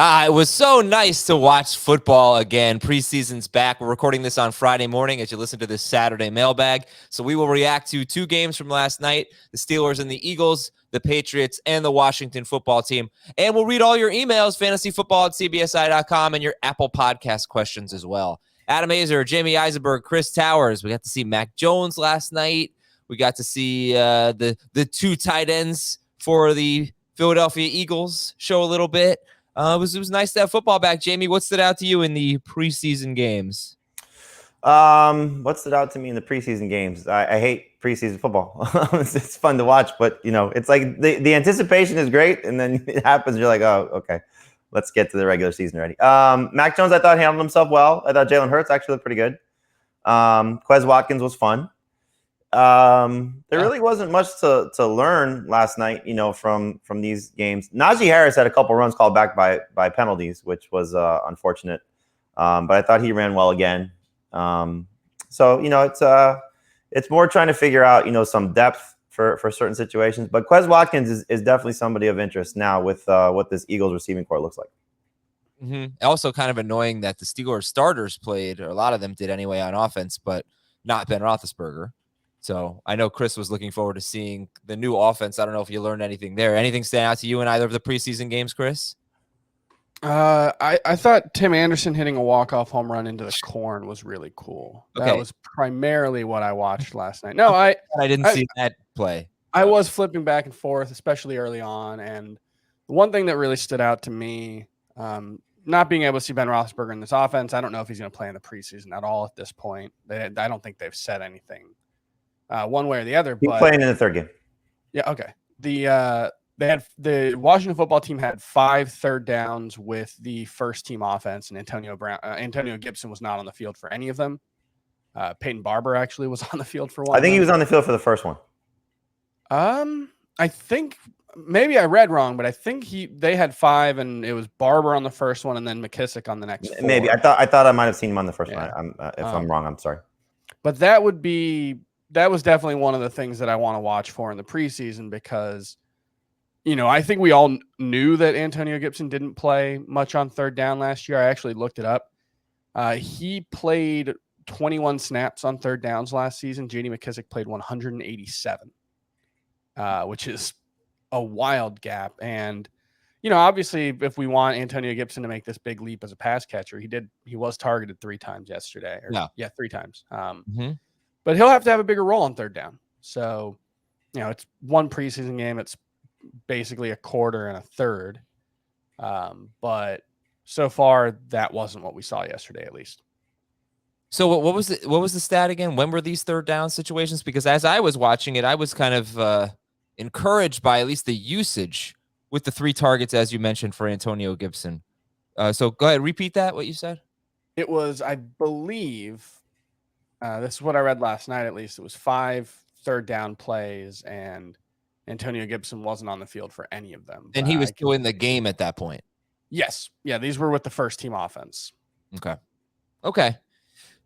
It was so nice to watch football again. Preseason's back. We're recording this on Friday morning as you listen to this Saturday mailbag. So we will react to two games from last night, the Steelers and the Eagles, the Patriots, and the Washington football team. And we'll read all your emails, fantasyfootball@cbsi.com, and your Apple Podcast questions as well. Adam Azer, Jamie Eisenberg, Chris Towers. We got to see Mac Jones last night. We got to see the two tight ends for the Philadelphia Eagles show a little bit. It was nice to have football back. Jamie, what stood out to you in the preseason games? What stood out to me in the preseason games? I hate preseason football. It's fun to watch, but it's like the anticipation is great, and then it happens. You're like, oh, okay, let's get to the regular season already. Mac Jones, I thought handled himself well. I thought Jalen Hurts actually looked pretty good. Quez Watkins was fun. There really wasn't much to learn last night, from these games. Najee Harris had a couple runs called back by penalties, which was unfortunate. But I thought he ran well again. So it's more trying to figure out, some depth for certain situations. But Quez Watkins is definitely somebody of interest now with what this Eagles receiving corps looks like. Mm-hmm. Also kind of annoying that the Steelers starters played, or a lot of them did anyway, on offense, but not Ben Roethlisberger. So I know Chris was looking forward to seeing the new offense. I don't know if you learned anything there. Anything stand out to you in either of the preseason games, Chris? I thought Tim Anderson hitting a walk-off home run into the corn was really cool. Okay. That was primarily what I watched last night. No, I didn't see that play. I was flipping back and forth, especially early on. And the one thing that really stood out to me, not being able to see Ben Roethlisberger in this offense, I don't know if he's going to play in the preseason at all at this point. I don't think they've said anything one way or the other. He's playing in the third game. Yeah, okay. The Washington football team had 5 third downs with the first team offense, and Antonio Gibson was not on the field for any of them. Peyton Barber actually was on the field for one. I think he was on the field for the first one. I think maybe I read wrong, but I think they had 5, and it was Barber on the first one, and then McKissick on the next 4. Maybe I thought I might have seen him on the first one. If I'm wrong, I'm sorry. But that was definitely one of the things that I want to watch for in the preseason, because I think we all knew that Antonio Gibson didn't play much on third down last year. I actually looked it up. He played 21 snaps on third downs last season. J.D. McKissick played 187, which is a wild gap. And, obviously, if we want Antonio Gibson to make this big leap as a pass catcher, he was targeted 3 times yesterday. 3 times. But he'll have to have a bigger role on third down. So, it's one preseason game. It's basically a quarter and a third. But so far, that wasn't what we saw yesterday, at least. So what was the stat again? When were these third down situations? Because as I was watching it, I was kind of encouraged by at least the usage with the 3 targets, as you mentioned, for Antonio Gibson. So go ahead, repeat that, what you said. It was, I believe, this is what I read last night, at least. It was 5 third down plays, and Antonio Gibson wasn't on the field for any of them. And he was still in the game at that point. Yes. Yeah, these were with the first team offense. Okay.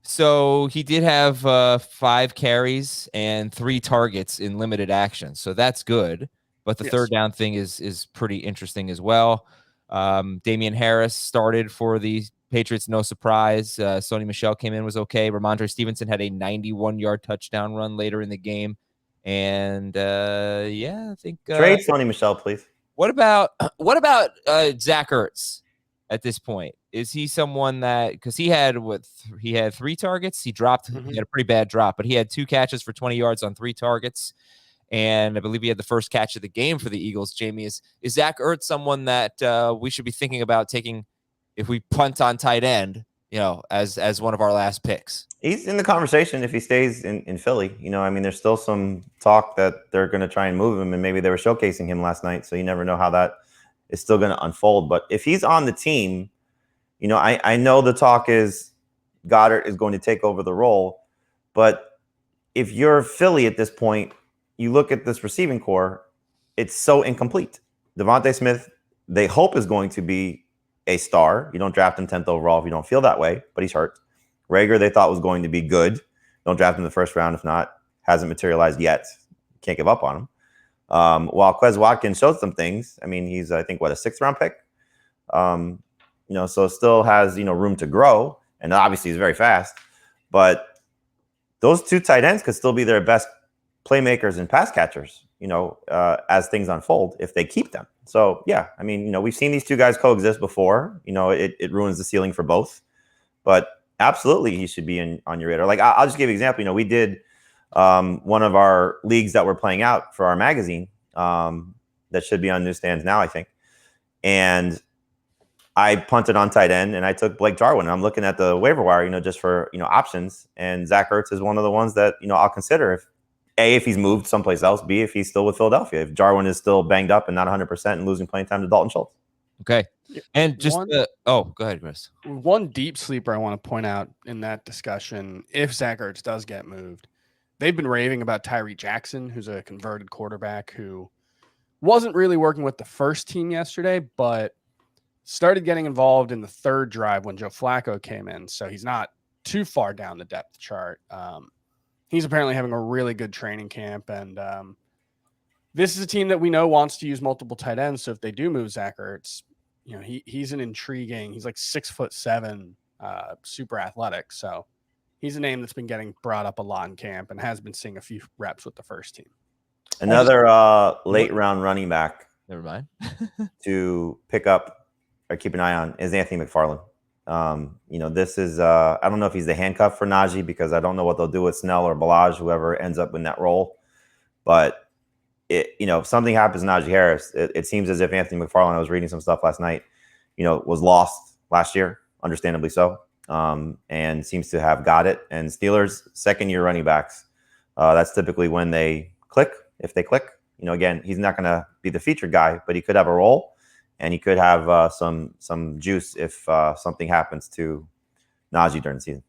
So he did have 5 carries and 3 targets in limited action. So that's good. But the third down thing is pretty interesting as well. Damian Harris started for the Patriots, no surprise. Sony Michel came in, was okay. Ramondre Stevenson had a 91-yard touchdown run later in the game. And I think trade Sony Michel, please. What about Zach Ertz at this point? Is he someone that, because he had 3 targets, he dropped, he had a pretty bad drop, but he had 2 catches for 20 yards on 3 targets, and I believe he had the first catch of the game for the Eagles. Jamie, is Zach Ertz someone that we should be thinking about taking if we punt on tight end, as one of our last picks? He's in the conversation if he stays in Philly. There's still some talk that they're going to try and move him, and maybe they were showcasing him last night, so you never know how that is still going to unfold. But if he's on the team, I know the talk is Goddard is going to take over the role, but if you're Philly at this point, you look at this receiving core, it's so incomplete. Devontae Smith, they hope, is going to be a star. You don't draft him 10th overall if you don't feel that way, but he's hurt. Rager, they thought was going to be good. Don't draft him in the first round if not. Hasn't materialized yet. Can't give up on him. While Quez Watkins showed some things. He's, I think, a 6th round pick. so still has, room to grow. And obviously he's very fast. But those two tight ends could still be their best playmakers and pass catchers, as things unfold if they keep them. So, yeah, I mean, we've seen these two guys coexist before. It ruins the ceiling for both. But absolutely, he should be on your radar. Like, I'll just give you an example. We did one of our leagues that we're playing out for our magazine that should be on newsstands now, I think. And I punted on tight end, and I took Blake Jarwin. And I'm looking at the waiver wire, just for options. And Zach Ertz is one of the ones that I'll consider if he's moved someplace else. B, if he's still with Philadelphia. If Jarwin is still banged up and not 100% and losing playing time to Dalton Schultz. Okay. And just go ahead, Chris. One deep sleeper I want to point out in that discussion, if Zach Ertz does get moved, they've been raving about Tyree Jackson, who's a converted quarterback who wasn't really working with the first team yesterday, but started getting involved in the third drive when Joe Flacco came in. So he's not too far down the depth chart. He's apparently having a really good training camp. And this is a team that we know wants to use multiple tight ends. So if they do move Zach Ertz, he's an intriguing, he's like 6'7", super athletic. So he's a name that's been getting brought up a lot in camp and has been seeing a few reps with the first team. Another late round running back. Never mind. to pick up or keep an eye on is Anthony McFarland. This is I don't know if he's the handcuff for Najee, because I don't know what they'll do with Snell or Balaj, whoever ends up in that role. But if something happens to Najee Harris, it seems as if Anthony McFarland, I was reading some stuff last night, was lost last year, understandably so, and seems to have got it. And Steelers' second-year running backs, that's typically when they click. If they click, again, he's not going to be the featured guy, but he could have a role. And he could have some juice if something happens to Najee during the season.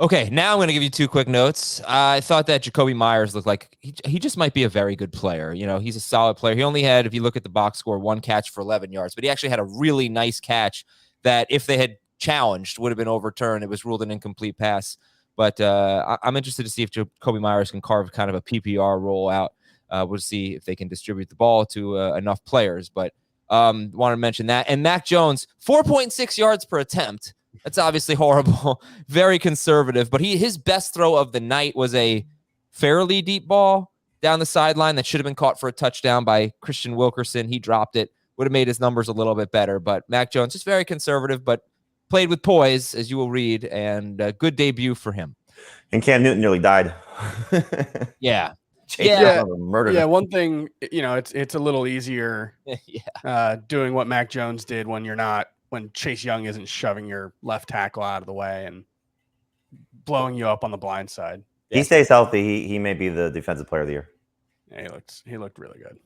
Okay, now I'm going to give you two quick notes. I thought that Jacoby Myers looked like he just might be a very good player. He's a solid player. He only had, if you look at the box score, one catch for 11 yards, but he actually had a really nice catch that if they had challenged would have been overturned. It was ruled an incomplete pass. But I'm interested to see if Jacoby Myers can carve kind of a PPR roll out. We'll see if they can distribute the ball to enough players. But want to mention that. And Mac Jones, 4.6 yards per attempt. That's obviously horrible. Very conservative. But his best throw of the night was a fairly deep ball down the sideline that should have been caught for a touchdown by Christian Wilkerson. He dropped it. Would have made his numbers a little bit better. But Mac Jones, just very conservative, but played with poise, as you will read, and a good debut for him. And Cam Newton nearly died. Yeah. One thing, it's a little easier doing what Mac Jones did when Chase Young isn't shoving your left tackle out of the way and blowing you up on the blind side. He stays healthy. He may be the defensive player of the year. Yeah, he looked really good.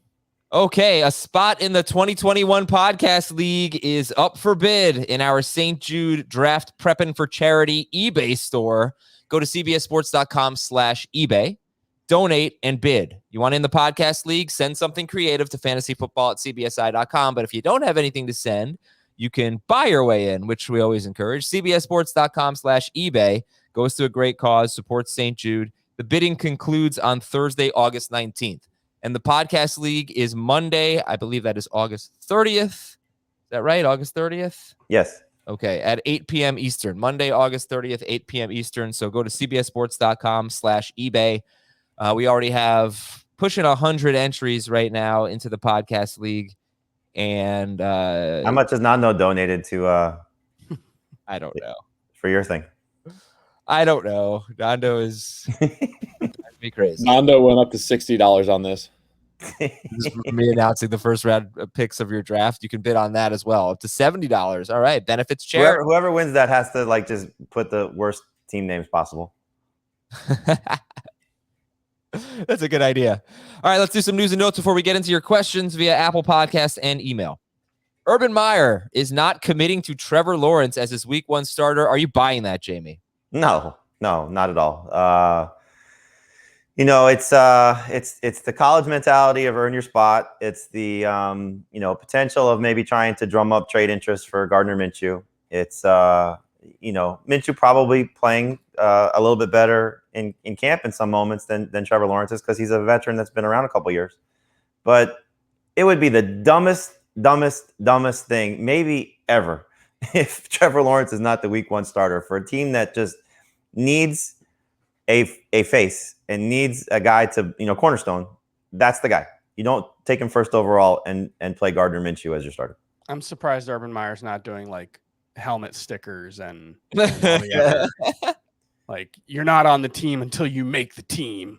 Okay, a spot in the 2021 Podcast League is up for bid in our St. Jude Draft Preppin' for Charity eBay store. Go to cbssports.com/eBay. Donate and bid. You want in the Podcast League? Send something creative to fantasyfootball@cbsi.com. But if you don't have anything to send, you can buy your way in, which we always encourage. cbssports.com/eBay goes to a great cause, supports St. Jude. The bidding concludes on Thursday, August 19th. And the Podcast League is Monday. I believe that is August 30th. Is that right? August 30th? Yes. Okay, at 8 p.m. Eastern. Monday, August 30th, 8 p.m. Eastern. So go to cbssports.com/eBay. We already have pushing 100 entries right now into the Podcast League. And how much has Nando donated to I don't know. For your thing? I don't know. Nando is be crazy. Nando went up to $60 on this. This is me announcing the first round picks of your draft. You can bid on that as well, up to $70. All right, benefits charity. Whoever wins that has to just put the worst team names possible. That's a good idea. All right, let's do some news and notes before we get into your questions via Apple Podcast and email. Urban Meyer is not committing to Trevor Lawrence as his Week 1 starter. Are you buying that, Jamie? No, not at all. It's the college mentality of earn your spot. It's the potential of maybe trying to drum up trade interest for Gardner Minshew. It's Minshew probably playing a little bit better in camp in some moments than Trevor Lawrence is, because he's a veteran that's been around a couple years. But it would be the dumbest thing maybe ever if Trevor Lawrence is not the week 1 starter for a team that just needs a face and needs a guy to, cornerstone, that's the guy. You don't take him first overall and play Gardner Minshew as your starter. I'm surprised Urban Meyer's not doing like helmet stickers and all the other, like, you're not on the team until you make the team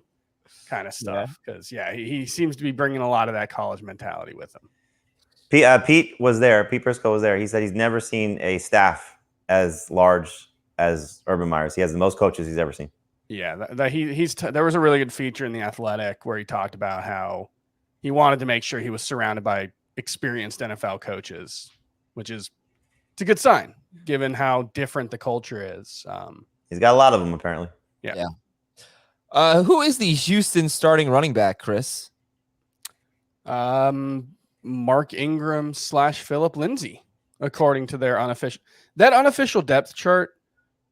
kind of stuff. Because he seems to be bringing a lot of that college mentality with him. Pete was there. Pete Prisco was there. He said he's never seen a staff as large as Urban Meyer's. He has the most coaches he's ever seen. Yeah, there was a really good feature in The Athletic where he talked about how he wanted to make sure he was surrounded by experienced NFL coaches, which is it's a good sign given how different the culture is. He's got a lot of them apparently. Yeah. Who is the Houston starting running back, Chris? Mark Ingram / Phillip Lindsay, according to their unofficial depth chart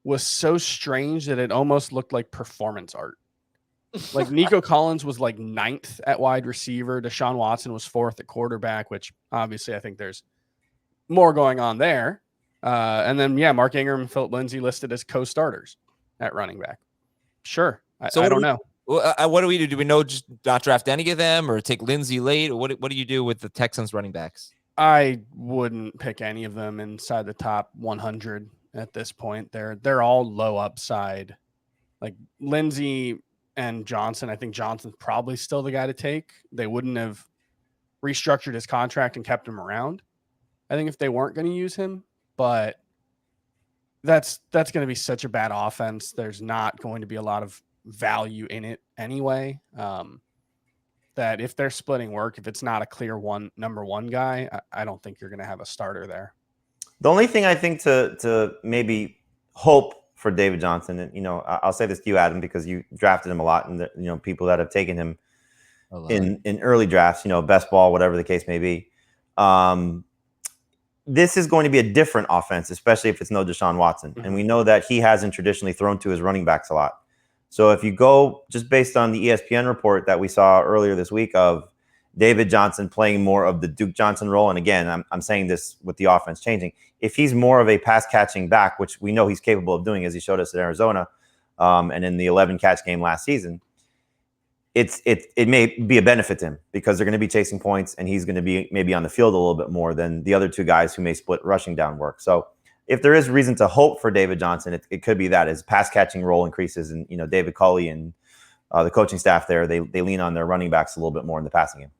was so strange that it almost looked like performance art. Like Nico Collins was like 9th at wide receiver. Deshaun Watson was 4th at quarterback, which obviously I think there's more going on there. And then, Mark Ingram and Phillip Lindsay listed as co-starters at running back. Sure. I don't know. What do we do? Do we know just not draft any of them or take Lindsay late? Or what do you do with the Texans running backs? I wouldn't pick any of them inside the top 100 at this point. They're all low upside. Like Lindsay and Johnson, I think Johnson's probably still the guy to take. They wouldn't have restructured his contract and kept him around, I think, if they weren't going to use him. But that's going to be such a bad offense. There's not going to be a lot of value in it anyway. That if they're splitting work, if it's not a clear number one guy, I don't think you're going to have a starter there. The only thing I think to maybe hope for David Johnson, and I'll say this to you, Adam, because you drafted him a lot, and people that have taken him in early drafts, best ball, whatever the case may be. This is going to be a different offense, especially if it's no Deshaun Watson, and we know that he hasn't traditionally thrown to his running backs a lot. So if you go just based on the ESPN report that we saw earlier this week of David Johnson playing more of the Duke Johnson role, and again, I'm saying this with the offense changing, if he's more of a pass-catching back, which we know he's capable of doing as he showed us at Arizona and in the 11-catch game last season, it may be a benefit to him because they're going to be chasing points and he's going to be maybe on the field a little bit more than the other two guys who may split rushing down work. So if there is reason to hope for David Johnson, it could be that his pass-catching role increases, and David Culley and the coaching staff there, they lean on their running backs a little bit more in the passing game.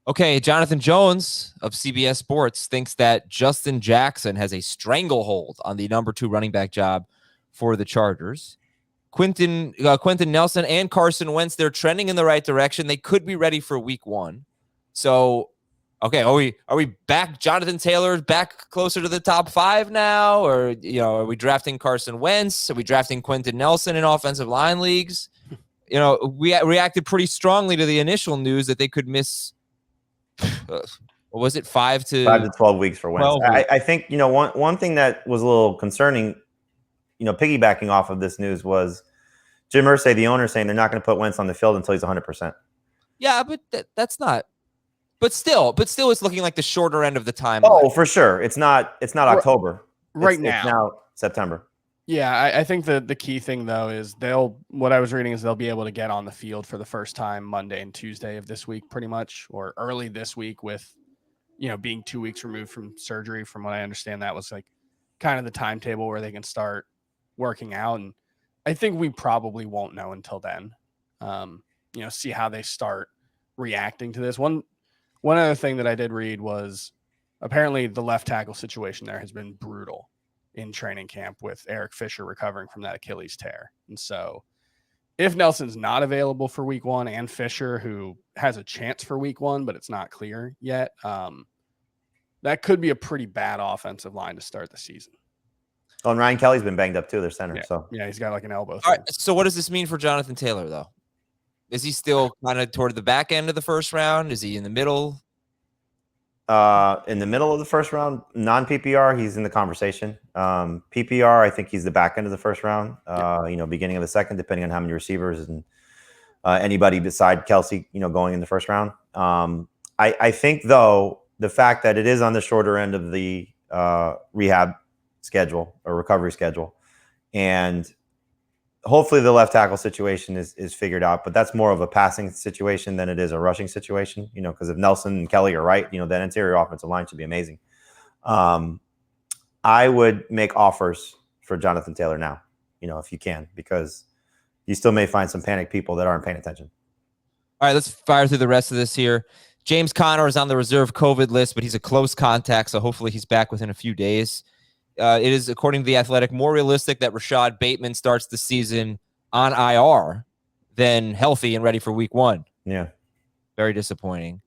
Okay, Jonathan Jones of CBS Sports thinks that Justin Jackson has a stranglehold on the number 2 running back job for the Chargers. Quentin Nelson and Carson Wentz, they're trending in the right direction. They could be ready for week 1. So, okay, are we back? Jonathan Taylor back closer to the top 5 now? Or, are we drafting Carson Wentz? Are we drafting Quentin Nelson in offensive line leagues? We reacted pretty strongly to the initial news that they could miss what was it, 5 to 12 weeks for Wentz. I think one thing that was a little concerning, piggybacking off of this news, was Jim Irsay, the owner, saying they're not going to put Wentz on the field until he's 100%. Yeah, but that's not. But still, it's looking like the shorter end of the timeline. Oh, for sure. It's not October. It's now September. Yeah, I think the key thing, though, is what I was reading is they'll be able to get on the field for the first time Monday and Tuesday of this week, pretty much, or early this week with, being 2 weeks removed from surgery. From what I understand, that was like kind of the timetable where they can start working out. And I think we probably won't know until then, see how they start reacting to this. One other thing that I did read was apparently the left tackle situation there has been brutal in training camp with Eric Fisher recovering from that Achilles tear. And so if Nelson's not available for week 1 and Fisher, who has a chance for week 1, but it's not clear yet, that could be a pretty bad offensive line to start the season. Oh, and Ryan Kelly's been banged up too, their center. Yeah, he's got like an elbow. All right, so what does this mean for Jonathan Taylor, though? Is he still kind of toward the back end of the first round? Is he in the middle? In the middle of the first round, non-PPR, he's in the conversation. PPR, I think he's the back end of the first round, beginning of the second, depending on how many receivers and anybody beside Kelsey, going in the first round. I think, though, the fact that it is on the shorter end of the rehab schedule or recovery schedule. And hopefully the left tackle situation is figured out, but that's more of a passing situation than it is a rushing situation, because if Nelson and Kelly are right, that interior offensive line should be amazing. I would make offers for Jonathan Taylor now, if you can, because you still may find some panicked people that aren't paying attention. All right, let's fire through the rest of this here. James Conner is on the reserve COVID list, but he's a close contact, so hopefully he's back within a few days. It is, according to The Athletic, more realistic that Rashad Bateman starts the season on IR than healthy and ready for week 1. Yeah. Very disappointing.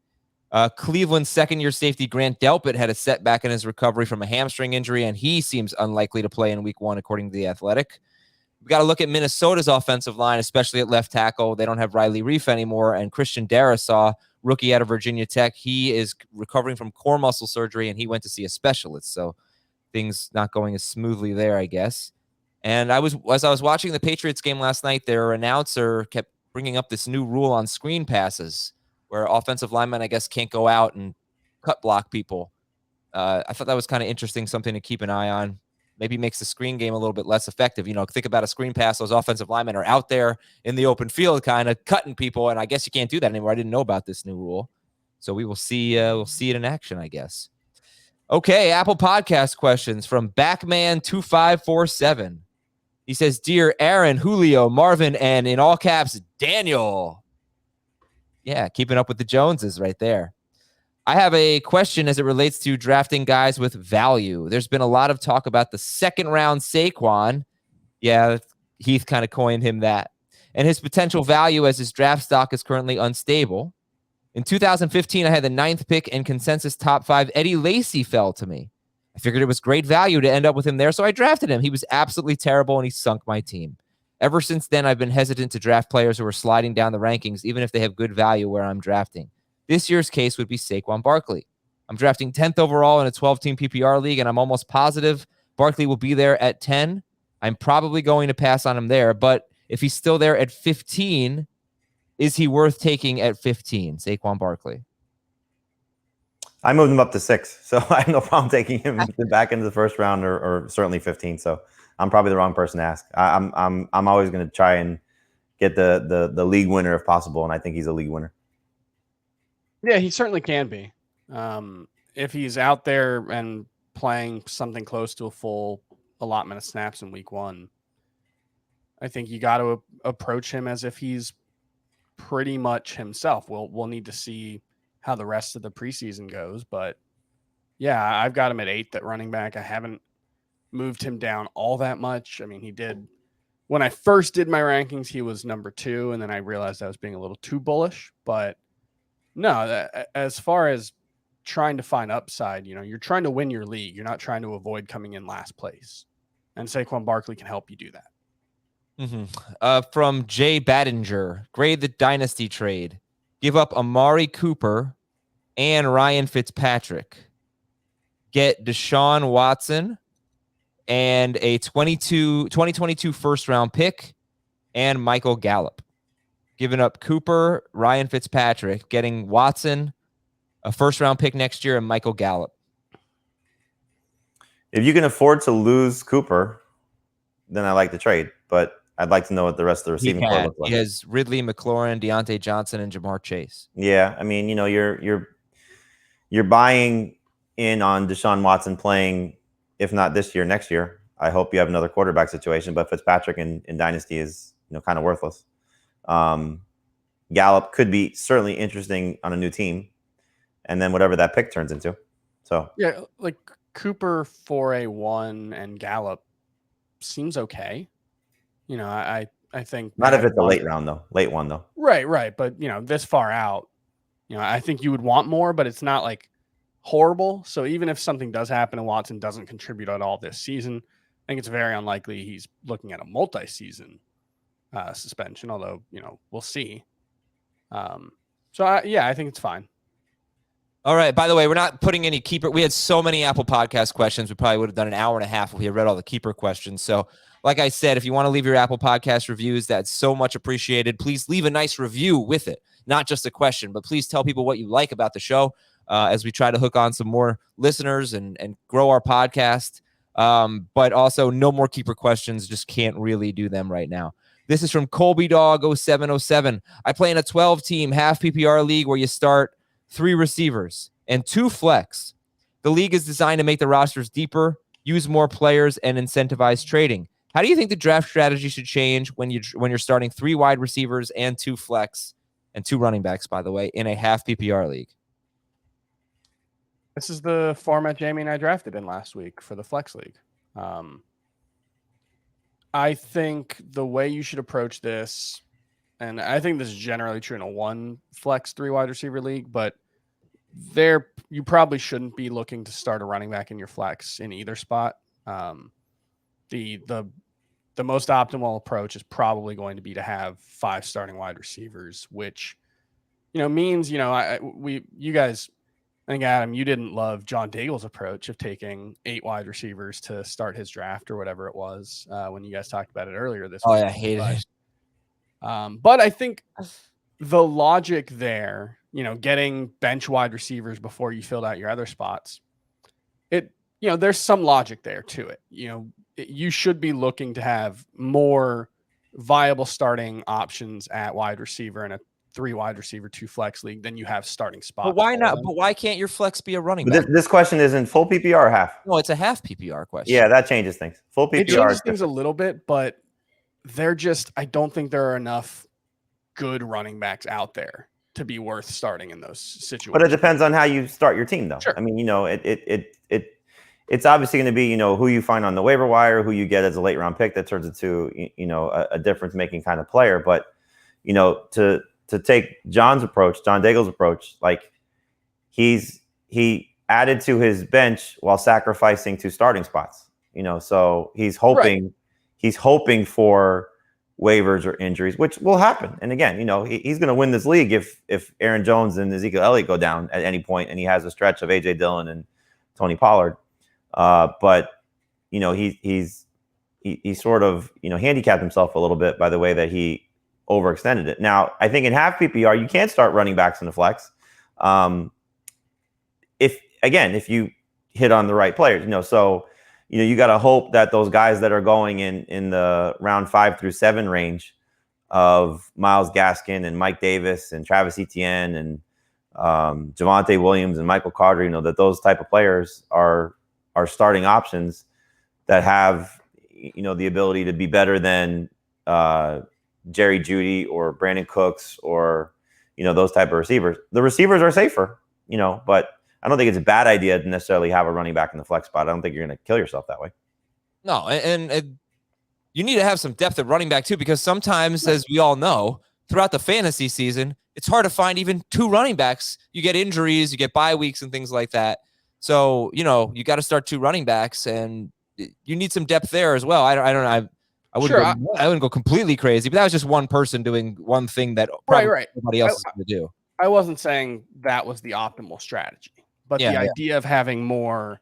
Cleveland's second-year safety Grant Delpit had a setback in his recovery from a hamstring injury, and he seems unlikely to play in week 1, according to The Athletic. We've got to look at Minnesota's offensive line, especially at left tackle. They don't have Riley Reif anymore, and Christian Darrisaw, rookie out of Virginia Tech, he is recovering from core muscle surgery, and he went to see a specialist, so things not going as smoothly there, I guess. And as I was watching the Patriots game last night, their announcer kept bringing up this new rule on screen passes where offensive linemen, I guess, can't go out and cut block people. I thought that was kind of interesting, something to keep an eye on. Maybe makes the screen game a little bit less effective. Think about a screen pass. Those offensive linemen are out there in the open field kind of cutting people, and I guess you can't do that anymore. I didn't know about this new rule. So we will see we'll see it in action, I guess. Okay, Apple Podcast questions from Backman2547. He says, "Dear Aaron, Julio, Marvin, and in all caps, Daniel." Yeah, keeping up with the Joneses right there. "I have a question as it relates to drafting guys with value. There's been a lot of talk about the second-round Saquon." Yeah, Heath kind of coined him that. "And his potential value as his draft stock is currently unstable. In 2015, I had the 9th pick and consensus top 5. Eddie Lacy fell to me. I figured it was great value to end up with him there, so I drafted him. He was absolutely terrible, and he sunk my team. Ever since then, I've been hesitant to draft players who are sliding down the rankings, even if they have good value where I'm drafting. This year's case would be Saquon Barkley. I'm drafting 10th overall in a 12-team PPR league, and I'm almost positive Barkley will be there at 10. I'm probably going to pass on him there, but if he's still there at 15, is he worth taking at 15, Saquon Barkley?" I moved him up to 6, so I have no problem taking him back into the first round or certainly 15. So I'm probably the wrong person to ask. I'm always going to try and get the league winner if possible, and I think he's a league winner. Yeah, he certainly can be. If he's out there and playing something close to a full allotment of snaps in week 1, I think you got to approach him as if he's pretty much himself. We'll need to see how the rest of the preseason goes, but yeah, I've got him at 8th at running back. I haven't moved him down all that much. I mean, he did when I first did my rankings, he was number 2, and then I realized I was being a little too bullish. But no, as far as trying to find upside, you're trying to win your league. You're not trying to avoid coming in last place, and Saquon Barkley can help you do that. From Jay Battinger, grade the dynasty trade. Give up Amari Cooper and Ryan Fitzpatrick. Get Deshaun Watson and a 2022 first-round pick and Michael Gallup. Giving up Cooper, Ryan Fitzpatrick, getting Watson, a first-round pick next year, and Michael Gallup. If you can afford to lose Cooper, then I like the trade, but I'd like to know what the rest of the receiving core looks like. He has Ridley, McLaurin, Deontay Johnson, and Jamar Chase. Yeah, I mean, you're buying in on Deshaun Watson playing, if not this year, next year. I hope you have another quarterback situation, but Fitzpatrick in Dynasty is kind of worthless. Gallup could be certainly interesting on a new team, and then whatever that pick turns into. So yeah, like Cooper for a 1 and Gallup seems okay. I think not if it's a late round though, late one though. Right. But this far out, I think you would want more, but it's not like horrible. So even if something does happen and Watson doesn't contribute at all this season, I think it's very unlikely he's looking at a multi-season suspension. Although we'll see. I think it's fine. All right. By the way, we're not putting any keeper. We had so many Apple Podcast questions. We probably would have done an hour and a half if we had read all the keeper questions. So, like I said, if you want to leave your Apple Podcast reviews, that's so much appreciated. Please leave a nice review with it, not just a question, but please tell people what you like about the show. as we try to hook on some more listeners and grow our podcast. But also no more keeper questions. Just can't really do them right now. This is from Colby Dog 0707. I play in a 12-team half PPR league where you start 3 receivers and 2 flex. The league is designed to make the rosters deeper, use more players, and incentivize trading. How do you think the draft strategy should change when you're starting 3 wide receivers and 2 flex and 2 running backs, by the way, in a half PPR league? This is the format Jamie and I drafted in last week for the flex league. I think the way you should approach this, and I think this is generally true in a 1 flex 3 wide receiver league, but you probably shouldn't be looking to start a running back in your flex in either spot. The most optimal approach is probably going to be to have 5 starting wide receivers, which means you guys. I think, Adam, you didn't love John Daigle's approach of taking 8 wide receivers to start his draft or whatever it was when you guys talked about it earlier this week. Oh, yeah, I hated it. But I think the logic there, getting bench wide receivers before you filled out your other spots, there's some logic there to it. You should be looking to have more viable starting options at wide receiver in a 3 wide receiver, 2 flex league than you have starting spots. But why not? But why can't your flex be a running But back? this question is in full PPR or half? No, it's a half PPR question. Yeah, that changes things. Full PPR. It changes things a little bit, but I don't think there are enough good running backs out there to be worth starting in those situations. But it depends on how you start your team, though. Sure. I mean, it's obviously going to be, who you find on the waiver wire, who you get as a late round pick that turns into, a difference making kind of player. But, to take John Daigle's approach, like he added to his bench while sacrificing 2 starting spots, so he's hoping for waivers or injuries, which will happen. And again, he's going to win this league if Aaron Jones and Ezekiel Elliott go down at any point and he has a stretch of AJ Dillon and Tony Pollard. But he's sort of handicapped himself a little bit by the way that he overextended it. Now, I think in half PPR, you can't start running backs in the flex. If you hit on the right players, you got to hope that those guys that are going in the round 5 through 7 range of Myles Gaskin and Mike Davis and Travis Etienne and Javonte Williams and Michael Carter, that those type of players are starting options that have, the ability to be better than Jerry Jeudy or Brandon Cooks or, those type of receivers. The receivers are safer, but I don't think it's a bad idea to necessarily have a running back in the flex spot. I don't think you're going to kill yourself that way. No, and you need to have some depth at running back too, because sometimes, as we all know, throughout the fantasy season, it's hard to find even 2 running backs. You get injuries, you get bye weeks and things like that. So, you got to start 2 running backs, and you need some depth there as well. I don't know. I wouldn't go completely crazy, but that was just one person doing one thing that probably nobody else is going to do. I wasn't saying that was the optimal strategy, but the idea of having more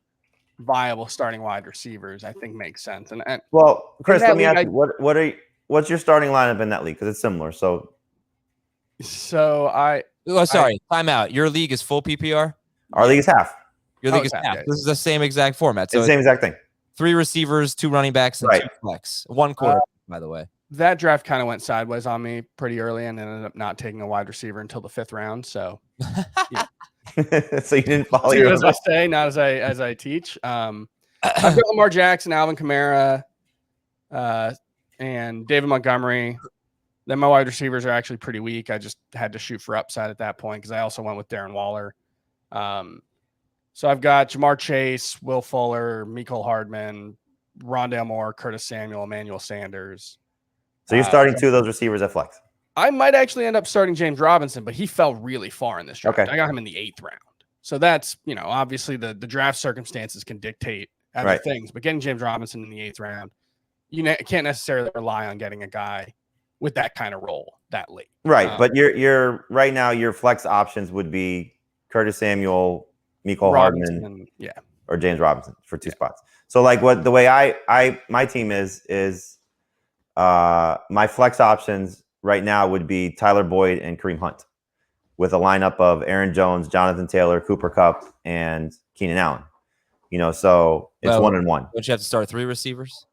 viable starting wide receivers, I think, makes sense. And well, Chris, let me ask you, what's your starting lineup in that league? Because it's similar. Time out. Your league is full PPR? Our league is half. Your league is half. Yeah. This is the same exact format. So it's the same exact thing. 3 receivers, 2 running backs, and 2 flex. 1 quarter, by the way. That draft kind of went sideways on me pretty early and ended up not taking a wide receiver until the 5th round. So, yeah. So you didn't follow your as I say, not as I teach. I've got Lamar Jackson, Alvin Kamara, and David Montgomery. Then my wide receivers are actually pretty weak. I just had to shoot for upside at that point because I also went with Darren Waller. So I've got Jamar Chase, Will Fuller, Mecole Hardman, Rondale Moore, Curtis Samuel, Emmanuel Sanders. So you're starting 2 of those receivers at flex. I might actually end up starting James Robinson, but he fell really far in this draft. Okay. I got him in the 8th round. So that's, obviously the draft circumstances can dictate other things, but getting James Robinson in the 8th round, you can't necessarily rely on getting a guy with that kind of role that late. Right. But you're right now, your flex options would be Curtis Samuel, Mecole Hardman, or James Robinson for 2 spots. So the way my team is my flex options right now would be Tyler Boyd and Kareem Hunt. with a lineup of Aaron Jones, Jonathan Taylor, Cooper Kupp, and Keenan Allen. So it's 1-1. Don't you have to start 3 receivers?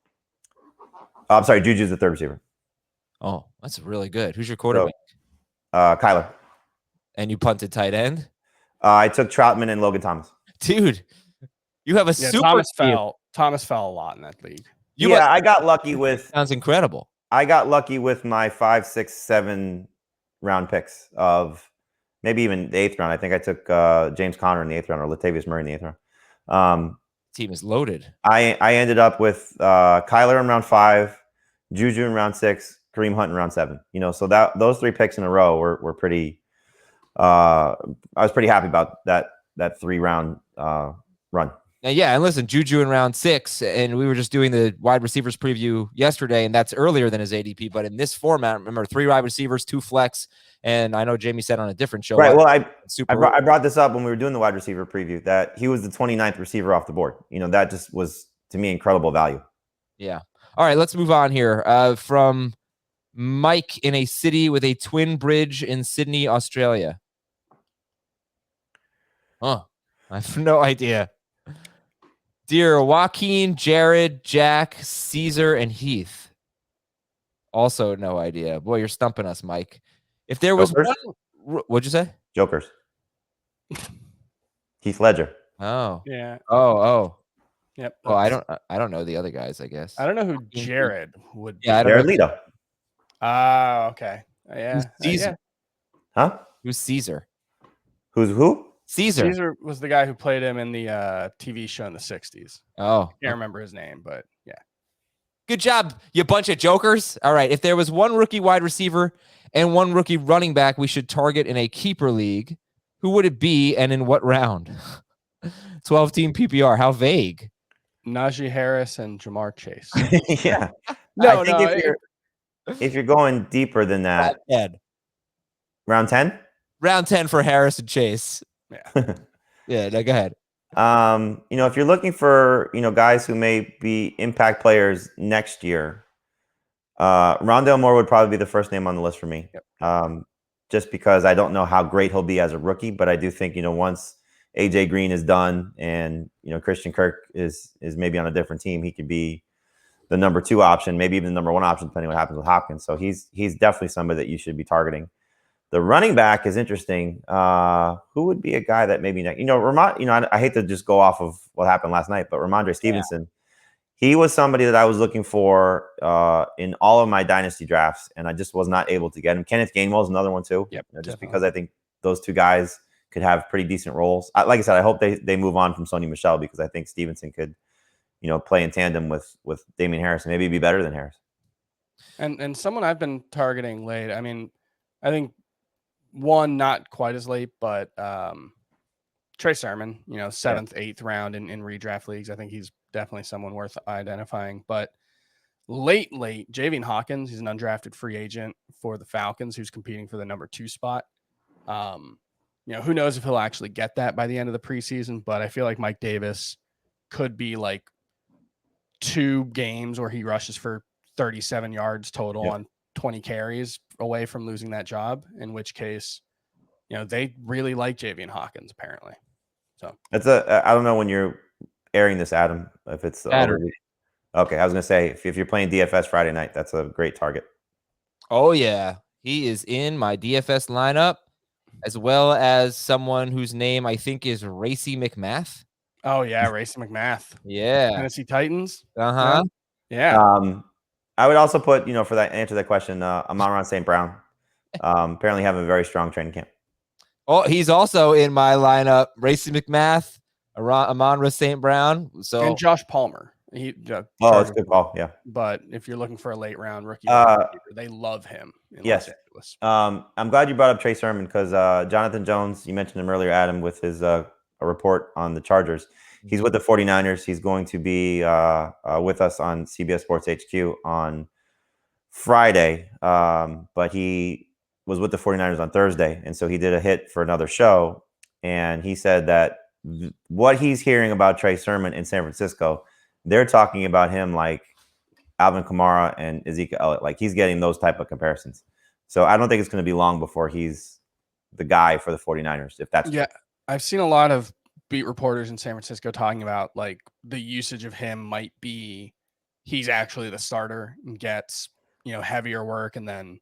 I'm sorry, Juju's the third receiver. Oh, that's really good. Who's your quarterback? Kyler. And you punted tight end? I took Troutman and Logan Thomas. Dude, you have a super Thomas fell a lot in that league. I got lucky with. Sounds incredible. I got lucky with my 5, 6, 7 round picks of maybe even the 8th round. I think I took James Conner in the 8th round or Latavius Murray in the 8th round. Team is loaded. I ended up with Kyler in round 5, Juju in round 6, Kareem Hunt in round 7. So those 3 picks in a row were pretty. I was pretty happy about that 3-round run. Yeah, and listen, Juju in round 6, and we were just doing the wide receivers preview yesterday, and that's earlier than his ADP. But in this format, remember, 3 wide receivers, 2 flex, and I know Jamie said on a different show. Right. Well, I brought this up when we were doing the wide receiver preview that he was the 29th receiver off the board. That just was to me incredible value. Yeah. All right, let's move on here. From Mike in a city with a twin bridge in Sydney, Australia. Huh. I have no idea. Dear Joaquin, Jared, Jack, Caesar, and Heath. Also no idea. Boy, you're stumping us, Mike. If there was Jokers? what'd you say? Jokers. Heath Ledger. Oh. Yeah. Oh. Yep. Well, I don't know the other guys, I guess. I don't know who Jared would be. Yeah, I don't know. Jared Leto. Okay. Yeah. Caesar. Huh? Who's Caesar? Who's who? Caesar. Caesar was the guy who played him in the TV show in the 60s. Oh. Can't remember his name, but yeah. Good job, you bunch of jokers. All right. If there was one rookie wide receiver and one rookie running back we should target in a keeper league, who would it be and in what round? 12-team PPR. How vague. Najee Harris and Jamar Chase. Yeah. No, I think if you're going deeper than that, round 10? Round 10 for Harris and Chase. Yeah. Yeah, no, go ahead. If you're looking for, guys who may be impact players next year, Rondale Moore would probably be the first name on the list for me. Yep. Just because I don't know how great he'll be as a rookie, but I do think, once AJ Green is done and, Christian Kirk is maybe on a different team, he could be the number 2 option, maybe even the number 1 option, depending on what happens with Hopkins. So he's definitely somebody that you should be targeting. The running back is interesting. Who would be a guy that maybe I hate to just go off of what happened last night, but Ramondre Stevenson, he was somebody that I was looking for in all of my dynasty drafts, and I just was not able to get him. Kenneth Gainwell is another one too. Yep, just because I think those 2 guys could have pretty decent roles. Like I said, I hope they move on from Sony Michel because I think Stevenson could, play in tandem with Damian Harris and maybe be better than Harris. And someone I've been targeting late. I mean, I think one not quite as late, but Trey Sermon, 7th, 8th round in redraft leagues. I think he's definitely someone worth identifying. But late, Javian Hawkins, he's an undrafted free agent for the Falcons who's competing for the number 2 spot. Who knows if he'll actually get that by the end of the preseason, but I feel like Mike Davis could be like 2 games where he rushes for 37 yards total on 20 carries away from losing that job, in which case, they really like Javian Hawkins apparently. So I don't know when you're airing this, Adam, if it's Saturday. Okay, I was gonna say if you're playing DFS Friday night, that's a great target. Oh yeah, he is in my DFS lineup, as well as someone whose name I think is Racey McMath. Oh yeah, Racey McMath. Yeah, Tennessee Titans. Uh-huh. Yeah. I would also put, for that answer to that question, Amon-Ra St. Brown. Apparently having a very strong training camp. Oh, he's also in my lineup. Racey McMath, Amon-Ra St. Brown. And Josh Palmer. It's a good call. Yeah. But if you're looking for a late round rookie, they love him in yes. Los Angeles. I'm glad you brought up Trey Sermon because Jonathan Jones, you mentioned him earlier, Adam, with his a report on the Chargers. He's with the 49ers. He's going to be with us on CBS Sports HQ on Friday, but he was with the 49ers on Thursday, and so he did a hit for another show, and he said that what he's hearing about Trey Sermon in San Francisco, they're talking about him like Alvin Kamara and Ezekiel Elliott. Like he's getting those type of comparisons. So I don't think it's going to be long before he's the guy for the 49ers, if that's Yeah, true. I've seen a lot of beat reporters in San Francisco talking about like the usage of him might be he's actually the starter and gets, heavier work, and then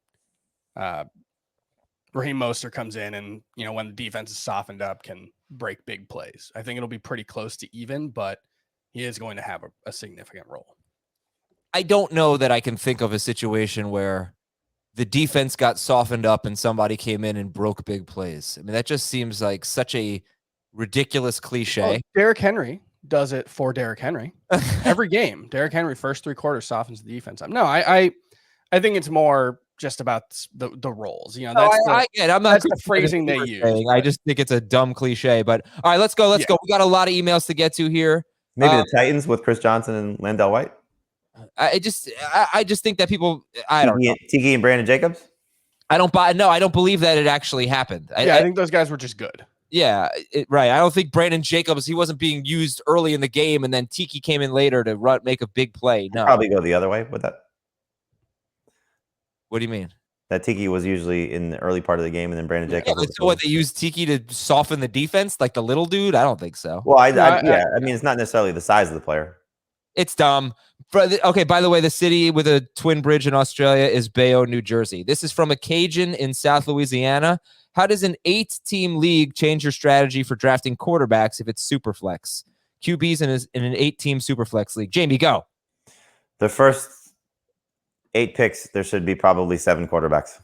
Raheem Mostert comes in and, when the defense is softened up, can break big plays. I think it'll be pretty close to even, but he is going to have a significant role. I don't know that I can think of a situation where the defense got softened up and somebody came in and broke big plays. I mean, that just seems like such a ridiculous cliche. Well, Derrick Henry does it for Derrick Henry. Every game, Derrick Henry first 3 quarters softens the defense. No, I think it's more just about the roles. I'm not that's the phrasing they use. I just think it's a dumb cliche. But all right, let's go. Let's go. We got a lot of emails to get to here. Maybe the Titans with Chris Johnson and Landell White. I just think that people, I don't know. Tiki and Brandon Jacobs. I don't believe that it actually happened. I think those guys were just good. Yeah, right. I don't think Brandon Jacobs, he wasn't being used early in the game, and then Tiki came in later to make a big play. No, probably go the other way with that. What do you mean? That Tiki was usually in the early part of the game, and then Brandon Jacobs. So what, they used Tiki to soften the defense, like the little dude? I don't think so. Well, I mean, it's not necessarily the size of the player. It's dumb. Okay, by the way, the city with a twin bridge in Australia is Bayonne, New Jersey. This is from a Cajun in South Louisiana. How does an 8-team league change your strategy for drafting quarterbacks if it's Superflex? QBs in an 8-team Superflex league. Jamie, go. The first 8 picks, there should be probably 7 quarterbacks.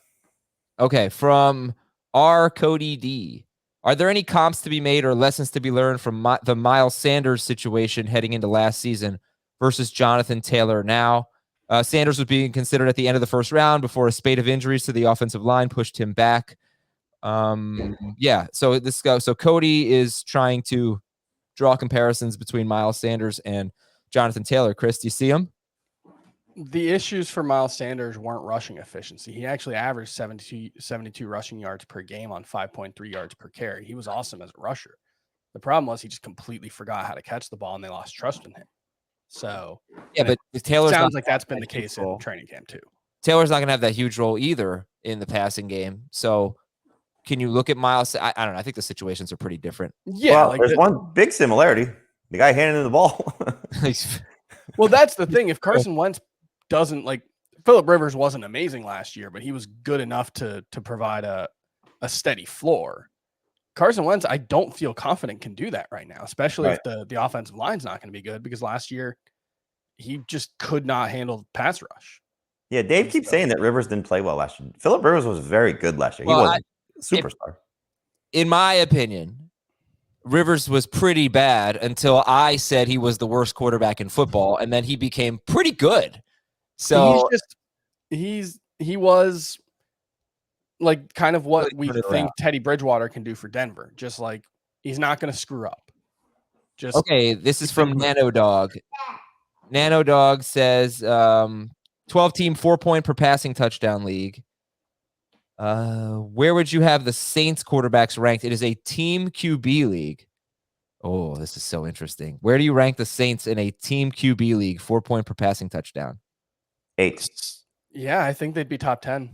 Okay, from R. Cody D. Are there any comps to be made or lessons to be learned from the Miles Sanders situation heading into last season versus Jonathan Taylor now? Sanders was being considered at the end of the first round before a spate of injuries to the offensive line pushed him back. So Cody is trying to draw comparisons between Miles Sanders and Jonathan Taylor. Chris, do you see him? The issues for Miles Sanders weren't rushing efficiency. He actually averaged 72 rushing yards per game on 5.3 yards per carry. He was awesome as a rusher. The problem was he just completely forgot how to catch the ball, and they lost trust in him. So yeah, but Taylor sounds like that's been the case in training camp too. Taylor's not going to have that huge role either in the passing game. So can you look at Miles? I don't know. I think the situations are pretty different. Yeah, well, there's one big similarity. The guy handing the ball. Well, that's the thing. If Carson Wentz doesn't, like, Phillip Rivers wasn't amazing last year, but he was good enough to provide a steady floor. Carson Wentz, I don't feel confident can do that right now, especially if the offensive line's not going to be good, because last year he just could not handle pass rush. Yeah, Dave keeps saying that Rivers didn't play well last year. Phillip Rivers was very good last year. He was a superstar. In my opinion, Rivers was pretty bad until I said he was the worst quarterback in football, and then he became pretty good. So he was like kind of what we think Teddy Bridgewater can do for Denver. Just like he's not going to screw up. Okay, this is from NanoDog. NanoDog says 12-team 4-point per passing touchdown league. Where would you have the Saints quarterbacks ranked? It is a team QB league. Oh, this is so interesting. Where do you rank the Saints in a team QB league? 4-point per passing touchdown. 8. Yeah, I think they'd be top 10.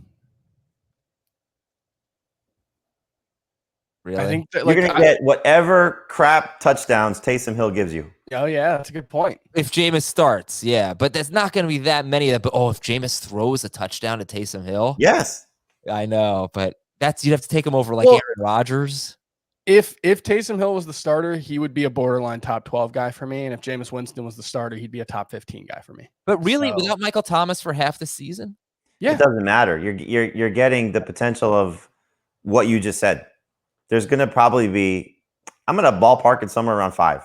Really? I think that, you're going to get whatever crap touchdowns Taysom Hill gives you. Oh, yeah, that's a good point. If Jameis starts, yeah. But there's not going to be that many of that. But, if Jameis throws a touchdown to Taysom Hill? Yes. I know, but you'd have to take him over like Aaron Rodgers. If Taysom Hill was the starter, he would be a borderline top 12 guy for me. And if Jameis Winston was the starter, he'd be a top 15 guy for me. But really, without Michael Thomas for half the season? Yeah. It doesn't matter. You're getting the potential of what you just said. There's going to probably be, I'm going to ballpark it somewhere around 5.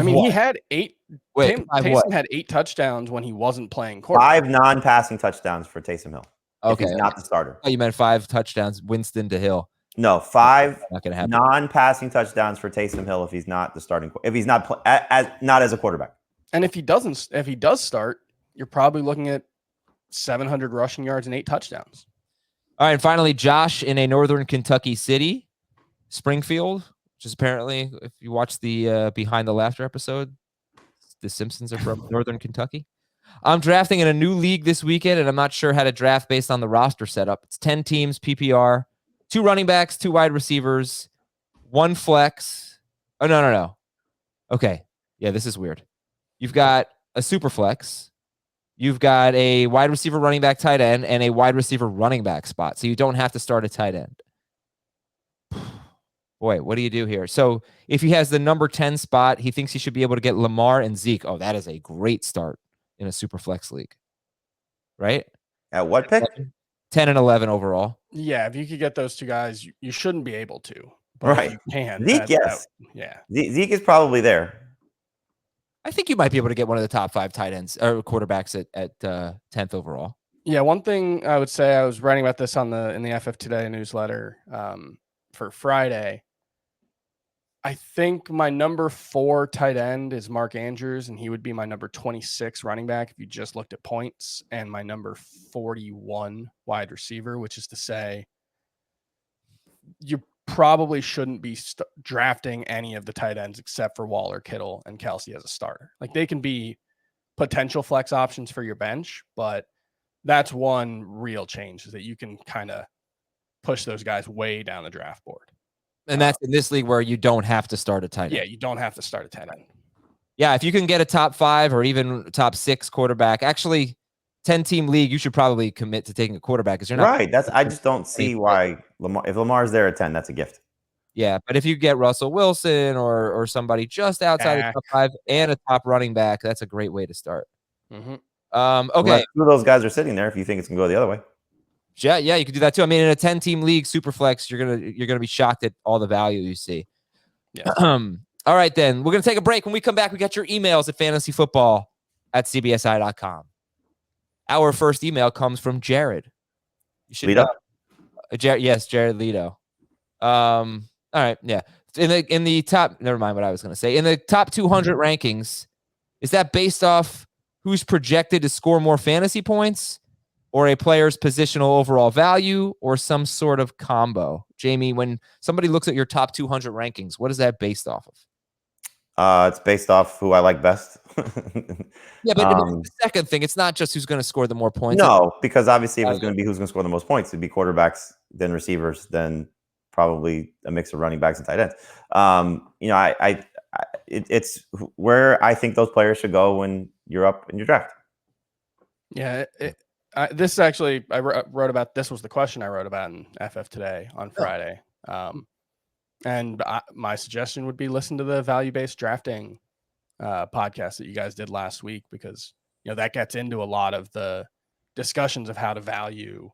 He had 8. Taysom had 8 touchdowns when he wasn't playing quarterback. 5 non-passing touchdowns for Taysom Hill. Okay. If he's not the starter. Oh, you meant 5 touchdowns, Winston to Hill. No, 5 not gonna happen. Non-passing touchdowns for Taysom Hill if he's not the starting. If he's not not as a quarterback. And if he does start, you're probably looking at 700 rushing yards and 8 touchdowns. All right, and finally, Josh in a northern Kentucky city, Springfield, which is apparently, if you watch the Behind the Laughter episode, the Simpsons are from northern Kentucky. I'm drafting in a new league this weekend, and I'm not sure how to draft based on the roster setup. It's 10 teams, PPR. 2 running backs, 2 wide receivers, 1 flex. Oh, no. Okay. Yeah, this is weird. You've got a super flex. You've got a wide receiver, running back, tight end, and a wide receiver running back spot. So you don't have to start a tight end. Boy, what do you do here? So if he has the number 10 spot, he thinks he should be able to get Lamar and Zeke. Oh, that is a great start in a super flex league. Right? At what pick? 10 and 11 overall. Yeah, if you could get those 2 guys, you shouldn't be able to. But Right. if you can. Zeke, yes. Yeah. Zeke is probably there. I think you might be able to get one of the top 5 tight ends or quarterbacks at 10th overall. Yeah, one thing I would say, I was writing about this in the FF Today newsletter for Friday. I think my number 4 tight end is Mark Andrews, and he would be my number 26 running back if you just looked at points, and my number 41 wide receiver, which is to say you probably shouldn't be drafting any of the tight ends except for Waller, Kittle, and Kelsey as a starter. Like, they can be potential flex options for your bench, but that's one real change, is that you can kind of push those guys way down the draft board. And that's in this league where you don't have to start a tight end. Yeah, you don't have to start a tight end. Yeah, if you can get a top 5 or even top 6 quarterback, actually 10-team league, you should probably commit to taking a quarterback because you're not Right. I just don't see why if Lamar's there at 10, that's a gift. Yeah, but if you get Russell Wilson or somebody just outside the top 5 and a top running back, that's a great way to start. Mm-hmm. Okay. Well, 2 of those guys are sitting there if you think it's going to go the other way. Yeah, you could do that too. I mean, in a 10-team league, Superflex, you're gonna be shocked at all the value you see. Yeah. All right, then we're gonna take a break. When we come back, we got your emails at fantasyfootball@cbsi.com. Our first email comes from Jared. You should Lido? Yes, Jared Lido. All right, yeah. In the top, never mind what I was gonna say. In the top 200 rankings, is that based off who's projected to score more fantasy points, or a player's positional overall value, or some sort of combo? Jamie, when somebody looks at your top 200 rankings, what is that based off of? It's based off who I like best. Yeah, but the second thing, it's not just who's going to score the more points. No, because obviously if it's going to be who's going to score the most points, it'd be quarterbacks, then receivers, then probably a mix of running backs and tight ends. It's where I think those players should go when you're up in your draft. Yeah, this is actually, I wrote about, this was the question I wrote about in FF Today on Friday. And my suggestion would be listen to the value-based drafting podcast that you guys did last week, because that gets into a lot of the discussions of how to value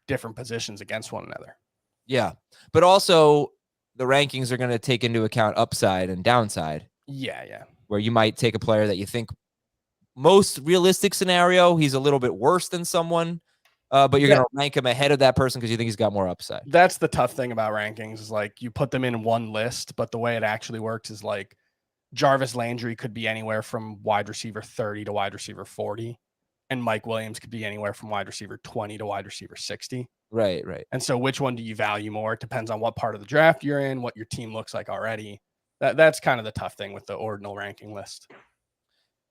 different positions against one another. Yeah, but also the rankings are going to take into account upside and downside. Yeah. Where you might take a player that you think most realistic scenario, he's a little bit worse than someone, but you're going to rank him ahead of that person because you think he's got more upside. That's the tough thing about rankings, is like you put them in one list, but the way it actually works is like Jarvis Landry could be anywhere from wide receiver 30 to wide receiver 40, and Mike Williams could be anywhere from wide receiver 20 to wide receiver 60. Right. And so which one do you value more? It depends on what part of the draft you're in, what your team looks like already. That's kind of the tough thing with the ordinal ranking list.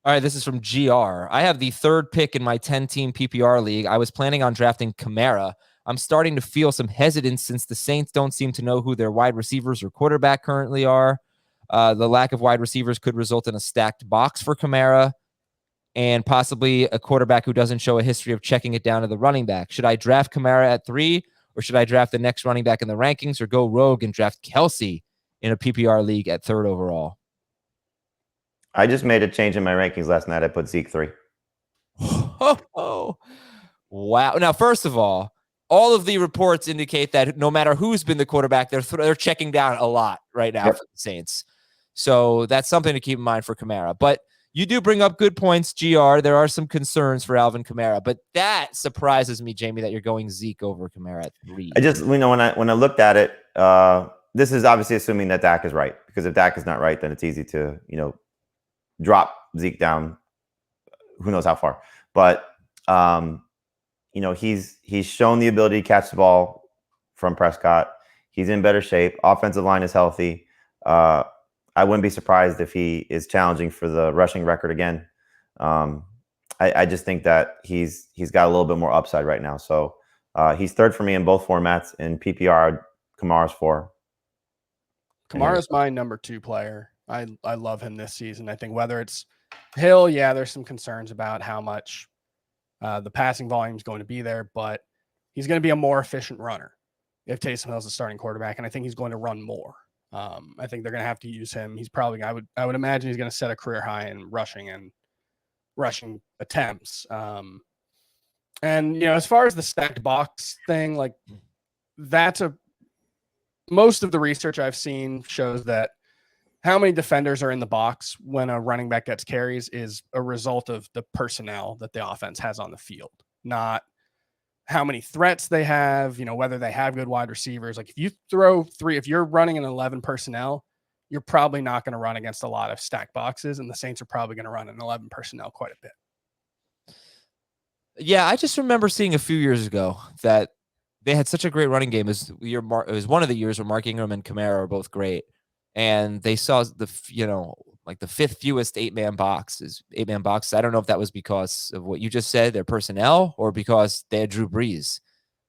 All right, this is from GR. I have the 3rd pick in my 10-team PPR league. I was planning on drafting Kamara. I'm starting to feel some hesitance since the Saints don't seem to know who their wide receivers or quarterback currently are. The lack of wide receivers could result in a stacked box for Kamara and possibly a quarterback who doesn't show a history of checking it down to the running back. Should I draft Kamara at 3, or should I draft the next running back in the rankings, or go rogue and draft Kelsey in a PPR league at 3rd overall? I just made a change in my rankings last night. I put Zeke 3. Oh, wow. Now, first of all of the reports indicate that no matter who's been the quarterback, they're checking down a lot right now for the Saints. So that's something to keep in mind for Kamara. But you do bring up good points, GR. There are some concerns for Alvin Kamara, but that surprises me, Jamie, that you're going Zeke over Kamara at 3. I just, when I looked at it, this is obviously assuming that Dak is right, because if Dak is not right, then it's easy to, drop Zeke down who knows how far. But he's shown the ability to catch the ball from Prescott. He's in better shape. Offensive line is healthy. I wouldn't be surprised if he is challenging for the rushing record again. I just think that he's got a little bit more upside right now. So He's third for me in both formats. In PPR, Kamara's 4. Kamara's my number 2 player. I love him this season. I think whether it's Hill, there's some concerns about how much the passing volume is going to be there, but he's going to be a more efficient runner if Taysom Hill's the starting quarterback, and I think he's going to run more. I think they're going to have to use him. He's probably, I would imagine he's going to set a career high in rushing attempts. And as far as the stacked box thing, like most of the research I've seen shows that how many defenders are in the box when a running back gets carries is a result of the personnel that the offense has on the field, not how many threats they have, whether they have good wide receivers. Like if you throw 3, if you're running an 11 personnel, you're probably not going to run against a lot of stacked boxes, and the Saints are probably going to run an 11 personnel quite a bit. Yeah, I just remember seeing a few years ago that they had such a great running game. It was one of the years where Mark Ingram and Kamara are both great, and they saw the 5th fewest 8-man boxes. I don't know if that was because of what you just said, their personnel, or because they had Drew Brees.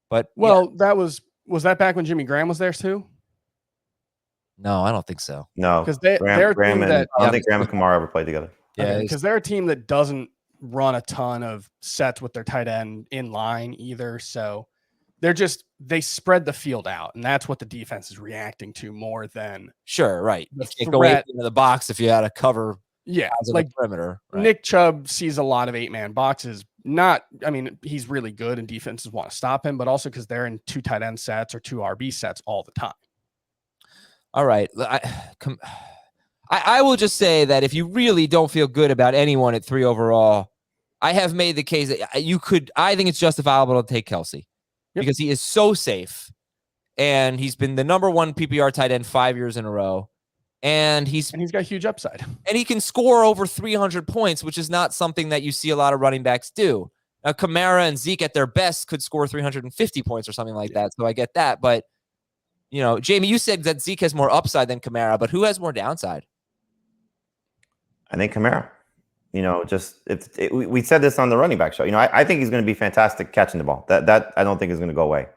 But that was that back when Jimmy Graham was there too? No, I don't think so. No, because I don't think Graham and Kamara ever played together. Yeah, because they're a team that doesn't run a ton of sets with their tight end in line either. So they spread the field out, and that's what the defense is reacting to more than right. The you can't go into the box if you had to cover. Yeah, like the perimeter. Right? Nick Chubb sees a lot of 8-man boxes. He's really good, and defenses want to stop him, but also because they're in 2 tight end sets or 2 RB sets all the time. All right, I will just say that if you really don't feel good about anyone at 3 overall, I have made the case that you could. I think it's justifiable to take Kelce because he is so safe, and he's been the number 1 PPR tight end 5 years in a row, and he's got huge upside, and he can score over 300 points, which is not something that you see a lot of running backs do. Now, Kamara and Zeke at their best could score 350 points or something like that, so I get that, but. Jamie, you said that Zeke has more upside than Kamara, but who has more downside? I think Kamara. We said this on the running back show. I think he's going to be fantastic catching the ball. That I don't think is going to go away.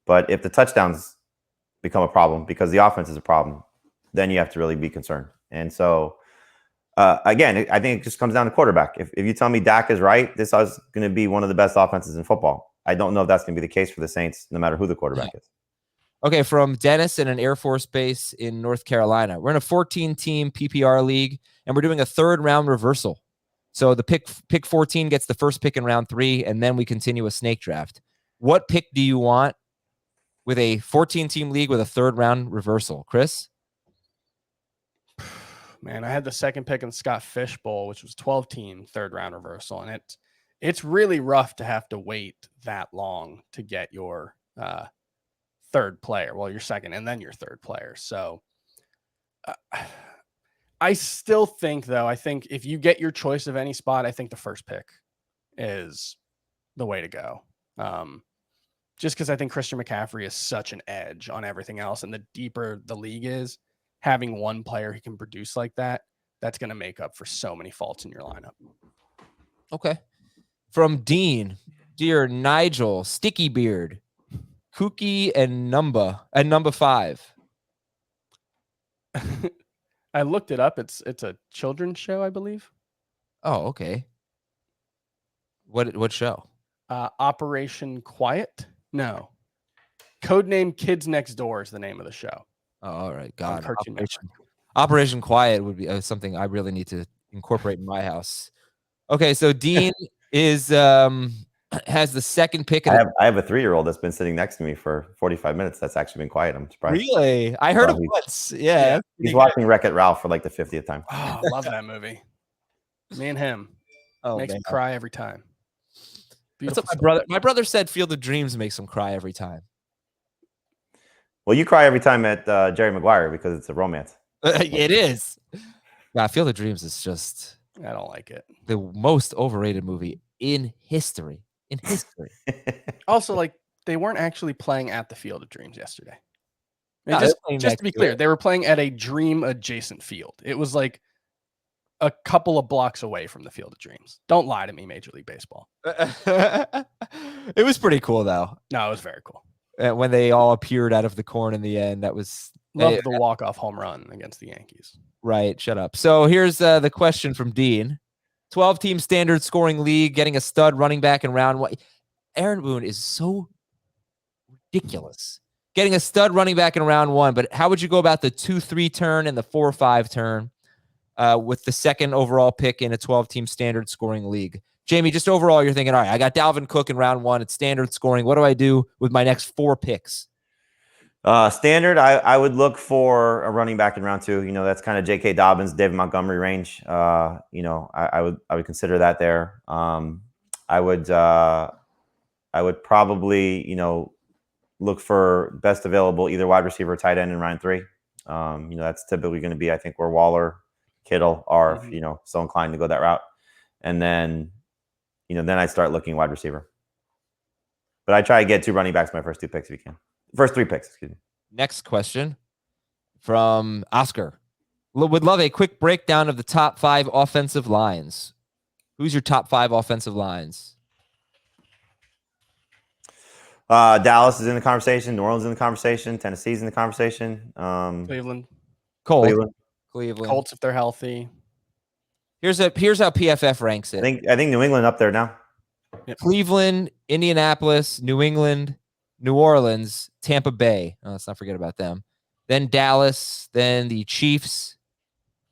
But if the touchdowns become a problem because the offense is a problem, then you have to really be concerned. And so, again, I think it just comes down to quarterback. If you tell me Dak is right, this is going to be one of the best offenses in football. I don't know if that's going to be the case for the Saints, no matter who the quarterback is. Okay, from Dennis in an Air Force base in North Carolina. We're in a 14-team PPR league, and we're doing a 3rd-round reversal. So the pick 14 gets the first pick in round 3, and then we continue a snake draft. What pick do you want with a 14-team league with a 3rd-round reversal? Chris? Man, I had the 2nd pick in the Scott Fish Bowl, which was 12-team 3rd-round reversal, and it's really rough to have to wait that long to get your 3rd player. Well, your 2nd and then your 3rd player. So I still think, though, if you get your choice of any spot, I think the first pick is the way to go. Just because I think Christian McCaffrey is such an edge on everything else. And the deeper the league is, having one player who can produce like that, that's going to make up for so many faults in your lineup. Okay. From Dean, dear Nigel, Sticky Beard, Kookie and number 5. I looked it up. It's a children's show, I believe. Oh, okay. What show? Operation Quiet? No. Codename Kids Next Door is the name of the show. Oh, all right. God. Operation Quiet would be something I really need to incorporate in my house. Okay, so Dean is has the 2nd pick. I have a 3-year-old that's been sitting next to me for 45 minutes. That's actually been quiet. I'm surprised. Really? I heard it once. Yeah. He's watching Wreck-It Ralph for like the 50th time. Oh, I love that movie. Me and him. Makes me cry every time. That's what my brother said Field of Dreams makes him cry every time. Well, you cry every time at Jerry Maguire because it's a romance. It is. Yeah, Field of Dreams is just... I don't like it. The most overrated movie in history. Also, like, they weren't actually playing at the Field of Dreams yesterday. No, just to be clear, they were playing at a dream adjacent field. It was like a couple of blocks away from the Field of Dreams. Don't lie to me, Major League Baseball. It was pretty cool though. No, it was very cool. When they all appeared out of the corn in the end, that was Loved the walk-off home run against the Yankees. right. Shut up. So here's the question from Dean: 12-team standard scoring league, getting a stud running back in round one. Aaron Boone is so ridiculous. Getting a stud running back in round one, but how would you go about the 2-3 turn and the 4-5 turn with the second overall pick in a 12-team standard scoring league? Jamie, just overall, you're thinking, all right, I got Dalvin Cook in round one. It's standard scoring. What do I do with my next 4 picks? Standard, I would look for a running back in round 2. You know, that's kind of J.K. Dobbins, David Montgomery range. You know, I would consider that there. I would probably, you know, look for best available either wide receiver or tight end in round 3. You know, that's typically going to be, I think, where Waller, Kittle are, you know, so inclined to go that route. And then, you know, then I start looking wide receiver. But I try to get 2 running backs my first 2 picks if you can. First 3 picks, excuse me. Next question from Oscar. Would love a quick breakdown of the top 5 offensive lines. Who's your top 5 offensive lines? Dallas is in the conversation. New Orleans is in the conversation. Tennessee's in the conversation. Cleveland. Cleveland. Colts if they're healthy. Here's how PFF ranks it. I think New England up there now. Yep. Cleveland, Indianapolis, New England, New Orleans, Tampa Bay. Oh, let's not forget about them. Then Dallas, then the Chiefs.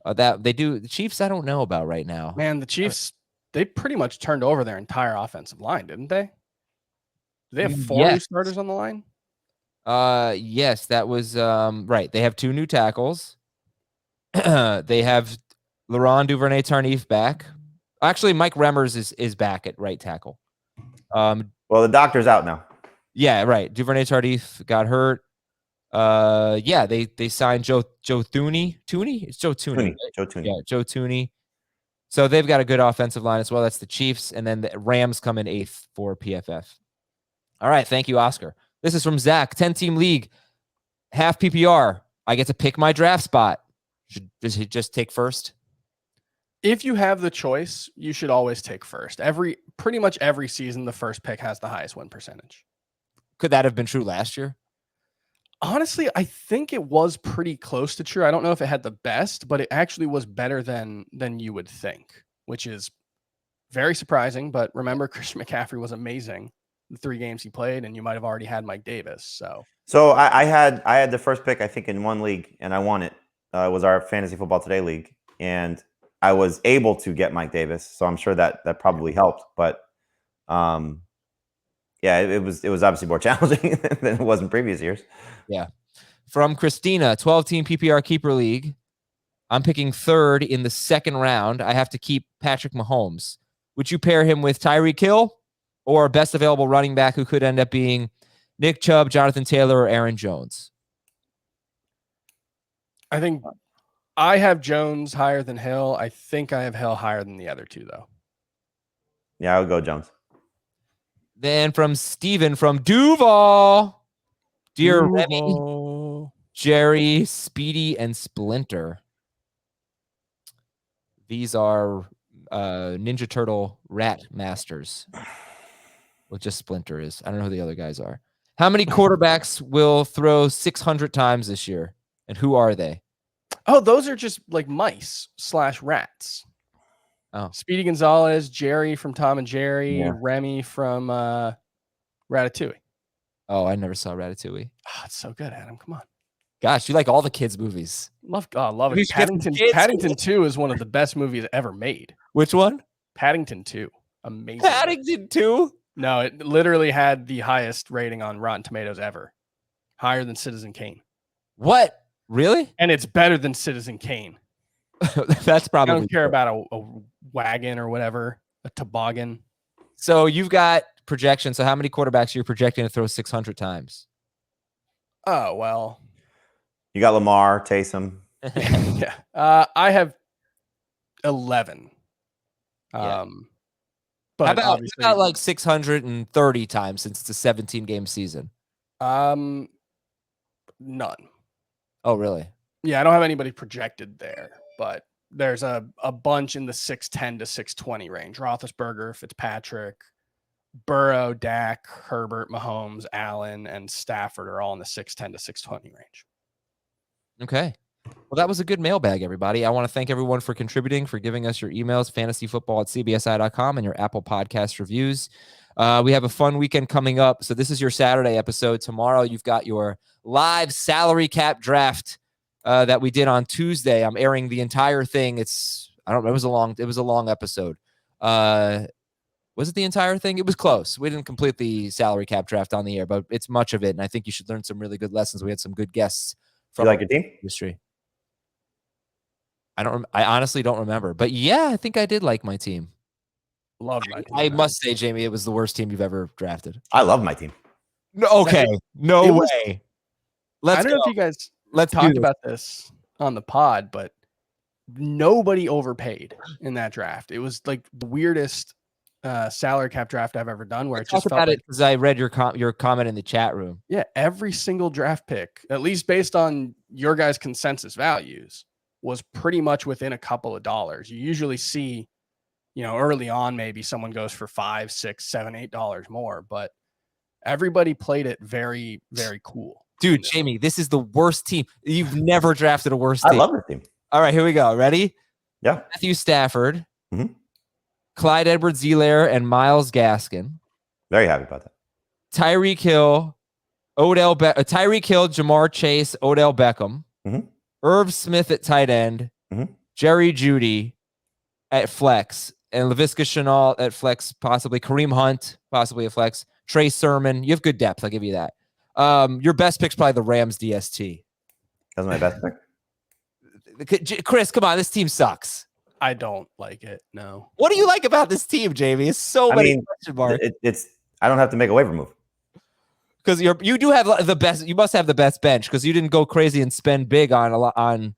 The Chiefs I don't know about right now. Man, the Chiefs, they pretty much turned over their entire offensive line, didn't they? Do they have 4 new starters on the line? Yes, that was right. They have 2 new tackles. They have Laurent Duvernay-Tardif back. Actually, Mike Remmers is back at right tackle. Well, the doctor's out now. Yeah, right. Duvernay-Tardif got hurt. Yeah, they signed Joe Thuney. It's Joe Thuney. Right? Joe Thuney. Yeah, Joe Thuney. So they've got a good offensive line as well. That's the Chiefs, and then the Rams come in 8th for PFF. All right, thank you, Oscar. This is from Zach. 10-team league, half PPR. I get to pick my draft spot. Does he just take first? If you have the choice, you should always take first. Pretty much every season, the first pick has the highest win percentage. Could that have been true last year? Honestly, I think it was pretty close to true. I don't know if it had the best, but it actually was better than you would think, which is very surprising. But remember, Christian McCaffrey was amazing the 3 games he played, and you might have already had Mike Davis. So I had the first pick, I think, in one league, and I won it. It was our Fantasy Football Today league, and I was able to get Mike Davis, so I'm sure that probably helped. But yeah, it was obviously more challenging than it was in previous years. Yeah. From Christina, 12-team PPR keeper league. I'm picking 3rd in the 2nd round. I have to keep Patrick Mahomes. Would you pair him with Tyreek Hill or best available running back who could end up being Nick Chubb, Jonathan Taylor, or Aaron Jones? I think I have Jones higher than Hill. I think I have Hill higher than the other 2, though. Yeah, I would go Jones. Then from Steven from Duval. Dear Remy, Jerry, Speedy, and Splinter. These are Ninja Turtle rat masters. Well, just Splinter is. I don't know who the other guys are. How many quarterbacks will throw 600 times this year? And who are they? Oh, those are just like mice / rats. Oh, Speedy Gonzalez, Jerry from Tom and Jerry, Yeah. Remy from Ratatouille. Oh, I never saw Ratatouille. Oh, it's so good, Adam. Come on. Gosh, you like all the kids' movies. Love We it. should get some Paddington, kids. Paddington 2 is one of the best movies ever made. Which one? Paddington 2. Amazing. Paddington 2? No, it literally had the highest rating on Rotten Tomatoes ever. Higher than Citizen Kane. What? Really? And it's better than Citizen Kane. That's probably. I don't care about a wagon or whatever, a toboggan. So you've got projections. So how many quarterbacks are you projecting to throw 600 times? Oh, well. You got Lamar, Taysom. Yeah. I have 11. Yeah. But how obviously, about like 630 times since it's a 17-game season? none. Oh, really? Yeah, I don't have anybody projected there, but there's a bunch in the 6'10 to 620 range. Roethlisberger, Fitzpatrick, Burrow, Dak, Herbert, Mahomes, Allen, and Stafford are all in the 6'10 to 620 range. Okay. Well, that was a good mailbag, everybody. I want to thank everyone for contributing, for giving us your emails, fantasyfootball@cbsi.com, and your Apple Podcast reviews. We have a fun weekend coming up. So this is your Saturday episode. Tomorrow, you've got your live salary cap draft that we did on Tuesday. I'm airing the entire thing. It was a long episode. Was it the entire thing? It was close. We didn't complete the salary cap draft on the air, but it's much of it. And I think you should learn some really good lessons. We had some good guests from You like your team? industry. I honestly don't remember, but yeah, I think I did like my team. Love my team. I must say, Jamie, it was the worst team you've ever drafted. I love my team. No, okay. No way. I don't know if you guys talked about this on the pod, but nobody overpaid in that draft. It was like the weirdest salary cap draft I've ever done, where it just felt like, because I read your comment in the chat room. Yeah, every single draft pick, at least based on your guys' consensus values, was pretty much within a couple of dollars. You usually see, early on, maybe someone goes for $5, $6, $7, $8 more, but everybody played it very, very cool. Dude, Jamie, this is the worst team. You've never drafted a worse team. I love this team. All right, here we go. Ready? Yeah. Matthew Stafford, Mm-hmm. Clyde Edwards-Helaire, and Myles Gaskin. Very happy about that. Tyreek Hill, Jamar Chase, Odell Beckham. Mm-hmm. Irv Smith at tight end. Mm-hmm. Jerry Jeudy at flex. And Laviska Shenault at flex, possibly. Kareem Hunt, possibly a flex. Trey Sermon. You have good depth. I'll give you that. Your best pick's probably the Rams DST. That's my best pick. Chris, come on. This team sucks. I don't like it. No. What do you like about this team, Jamie? It's so many question marks. I don't have to make a waiver move. Because you do have the best. You must have the best bench because you didn't go crazy and spend big on.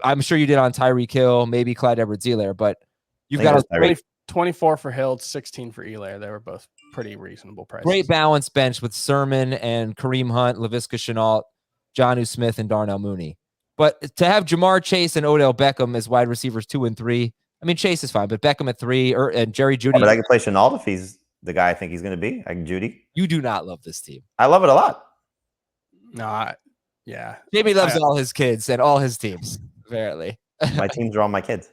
I'm sure you did on Tyreek Hill, maybe Clyde Edwards-Helaire, but you've got a 24 for Hill, 16 for Helaire. They were both pretty reasonable prices. Great balanced bench with Sermon and Kareem Hunt, Laviska Shenault, Jonnu Smith, and Darnell Mooney. But to have Jamar Chase and Odell Beckham as wide receivers 2 and 3, I mean Chase is fine, but Beckham at 3 and Jerry Jeudy. But I can play Shenault if he's the guy I think he's going to be. I can Jeudy. You do not love this team. I love it a lot. No, yeah. Jamie loves all his kids and all his teams, apparently. My teams are all my kids.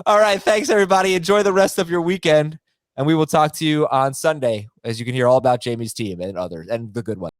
All right. Thanks, everybody. Enjoy the rest of your weekend. And we will talk to you on Sunday, as you can hear all about Jamie's team and others and the good ones.